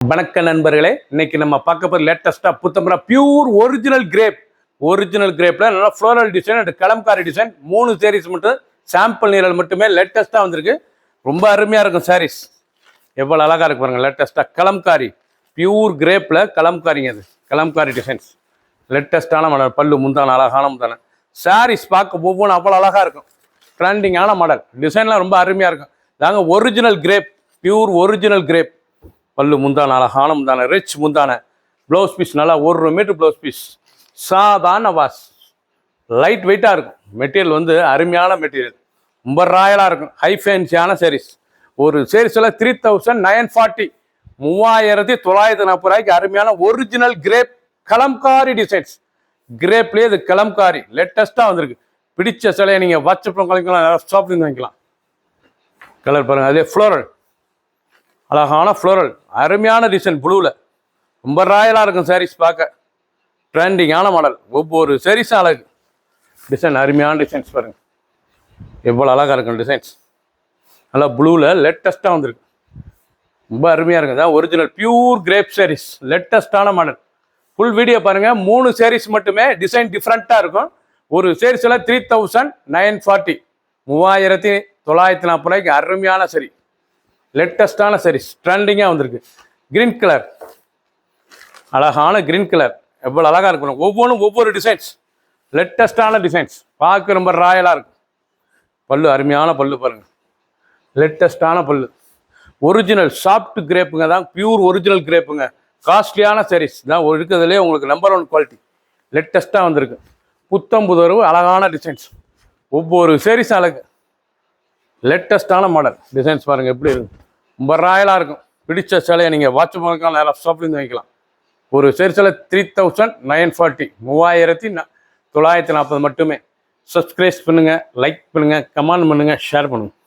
வணக்க நண்பர்களே, இன்னைக்கு நம்ம பார்க்க போகிற லேட்டஸ்ட்டாக புத்தம்பரா பியூர் ஒரிஜினல் கிரேப்பில் நல்லா floral design and kalamkari design 3 sarees மட்டும் சாம்பிள் நீரல் மட்டுமே லேட்டஸ்ட்டாக வந்திருக்கு. ரொம்ப அருமையாக இருக்கும் சாரீஸ். எவ்வளோ அழகாக இருக்கு பாருங்கள். லேட்டஸ்ட்டாக கலம்காரி பியூர் கிரேப்பில் கலம்காரிங்க. அது கலம்காரி டிசைன்ஸ் லேட்டஸ்ட்டான மாடல். பல்லு முந்தான அழகான முந்தான சாரீஸ் பார்க்க ஒவ்வொன்றும் அவ்வளோ அழகாக இருக்கும். ட்ரெண்டிங்கான மாடல். டிசைன்லாம் ரொம்ப அருமையாக இருக்கும். நாங்கள் original crepe, pure original crepe. பல்லு முந்தான அழகான முந்தான, ரிச் முந்தான, ப்ளவுஸ் பீஸ் நல்லா 1 மீட்டர் ப்ளவுஸ் பீஸ். சாதாரண வாஷ், லைட் வெயிட்டாக இருக்கும். மெட்டீரியல் வந்து அருமையான மெட்டீரியல், ரொம்ப ராயலாக இருக்கும். ஹை ஃபேன்சியான சாரீஸ். ஒரு சாரீஸில் 3940, 3940 அருமையான ஒரிஜினல் கிரேப் கலம்காரி டிசைன்ஸ். கிரேப்லேயே இது கலம்காரி லேட்டஸ்ட்டாக வந்திருக்கு. பிடிச்ச சிலையை நீங்கள் வாட்ஸ்அப்பில் கலைக்கலாம், ஷாப்பிங் வாங்கிக்கலாம். கலர் பாருங்கள், அதே ஃப்ளோரல், அழகான ஃப்ளோரல், அருமையான டிசைன் ப்ளூவில். ரொம்ப ராயலாக இருக்கும் சாரீஸ் பார்க்க. ட்ரெண்டிங்கான மாடல். ஒவ்வொரு சாரீஸும் அழகு. டிசைன் அருமையான டிசைன்ஸ் பாருங்கள். எவ்வளோ அழகாக இருக்கும் டிசைன்ஸ். நல்லா ப்ளூவில் லேட்டஸ்ட்டாக வந்திருக்கு. ரொம்ப அருமையாக இருக்குது. அதான் ஒரிஜினல் பியூர் கிரேப் சாரீஸ், லேட்டஸ்ட்டான மாடல். ஃபுல் வீடியோ பாருங்கள். 3 சாரீஸ் மட்டுமே டிசைன் டிஃப்ரெண்ட்டாக இருக்கும். ஒரு சாரீஸில் 3940, 3940 அருமையான சரி, லேட்டஸ்டான சாரீஸ். ட்ரெண்டிங்காக வந்திருக்கு. கிரீன் கலர், அழகான கிரீன் கலர். எவ்வளோ அழகாக இருக்கணும். ஒவ்வொன்றும் ஒவ்வொரு டிசைன்ஸ், லேட்டஸ்டான டிசைன்ஸ். பார்க்க ரொம்ப ராயலாக இருக்கும். பல்லு அருமையான பல்லு பாருங்கள். லேட்டஸ்டான பல்லு. ஒரிஜினல் சாஃப்ட் கிரேப்புங்க தான், பியூர் ஒரிஜினல் கிரேப்புங்க. காஸ்ட்லியான சாரீஸ் தான் இருக்கிறதுலே உங்களுக்கு நம்பர் 1 குவாலிட்டி. லேட்டஸ்ட்டாக வந்திருக்கு. புத்தம்புதர்வு அழகான டிசைன்ஸ். ஒவ்வொரு சாரீஸும் அழகு. லேட்டஸ்டான மாடல். டிசைன்ஸ் பாருங்கள் எப்படி இருக்கும். ரொம்ப ராயலாக இருக்கும். பிடிச்ச சிலையை நீங்கள் வாட்ச் பண்ணிக்கலாம், நேராக ஷாப்லேருந்து வாங்கிக்கலாம். ஒரு சாரீஸில் 3940, 3940 மட்டுமே. சப்ஸ்கிரைப் பண்ணுங்கள், லைக் பண்ணுங்கள், கமெண்ட் பண்ணுங்கள், ஷேர் பண்ணுங்கள்.